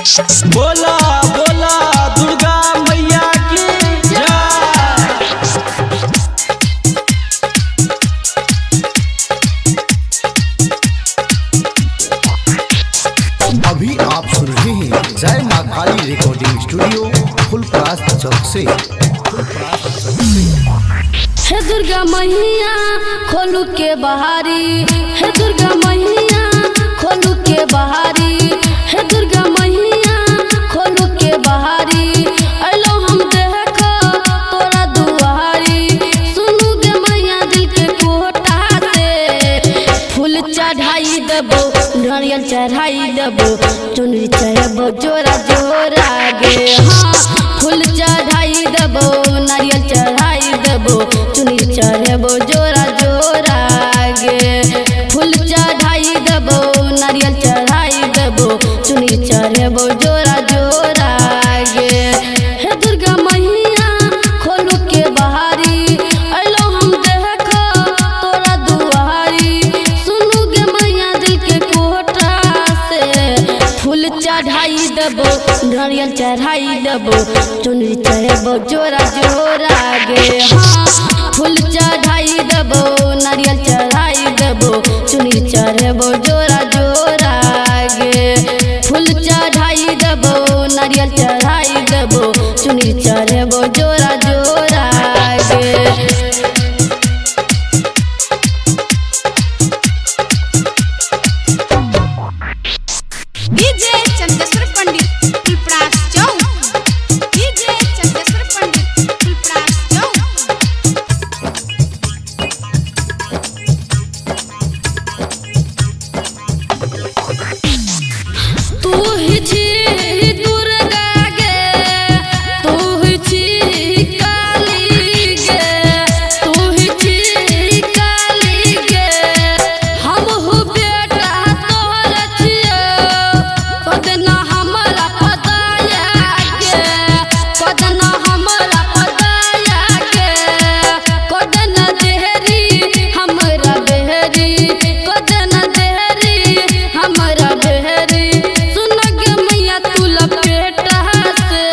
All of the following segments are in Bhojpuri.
बोला बोला दुर्गा मैया की जय। अभी आप सुन रहे हैं जय मां काली रिकॉर्डिंग स्टूडियो फुलपरास चौक से। हे दुर्गा मैया खोलू के बहारी, हे दुर्गा मैया खोलू के बहारी, हे दुर्गा मैया खोलू के बहारी। अलो हम देखो तोरा दुआरी, सुनू गे मैया दिल के कोटा से। फूल चढ़ाई देबो, नारियल चढ़ाई देबो, चुनरी चढ़ेबो जोरा जोरा गे। हाँ फूल चढ़ाई देबो, नारियल चढ़ाई देबो, चुनरी चढ़ेबो जोरा जोरा गे। फूल चढ़ाई देबो, नारियल चढ़ाई देबो, चुनरी चढ़ेबो जोरा जोरा गे। हे दुर्गा मैया खोलू के बहारी, अलो हम देखो तोरा दुआरी, सुनू गे मैया दिल के कोटा से। फूल चढ़ाई देबो, नारियल चढ़ाई देबो, चुनरी चढ़ेबो जोरा जोरा गे। हाँ फूल चढ़ाई देबो, नारियल चढ़ाई देबो, चुनरी चढ़ेबो जोरा जोरा गे। फूल चढ़ाई देबो, नारियल चढ़ाई देबो, चुनरी चढ़ेबो जोरा जोरा गे। डीजे चंदेश्वर पंडित फुलपरास चौक, डीजे चंदेश्वर पंडित फुलपरास चौक। तू ही छी दुर्गा गे, तू ही छी काली गे, तू ही छी काली गे। हम हो बेटा तोहर छियो, कदना हमरा पताया गे, कदना हमरा पताया गे, कदना देहरी हमरा बेहरी, कदना देहरी हमरा बेहरी। सुन गे मैया तू लपेटा से।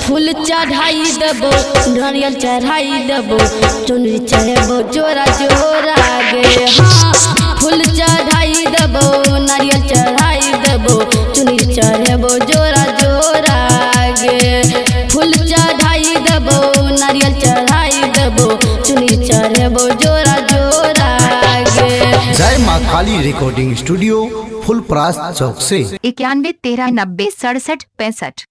फूल चढ़ाई देबो, नारियल चढ़ाई देबो, चुनरी चढ़ेबो जोरा जोरा गे। हाँ फूल चढ़ाई देबो, नारियल चढ़ाई देबो, चुनरी चढ़ेबो जोरा जोरा गे। फूल चढ़ाई देबो, नारियल चढ़ाई देबो, चुनरी चढ़ेबो जोरा जोरा गे। जय मां काली रिकॉर्डिंग स्टूडियो फुलपरास चौक से। 91 13 90 67 65।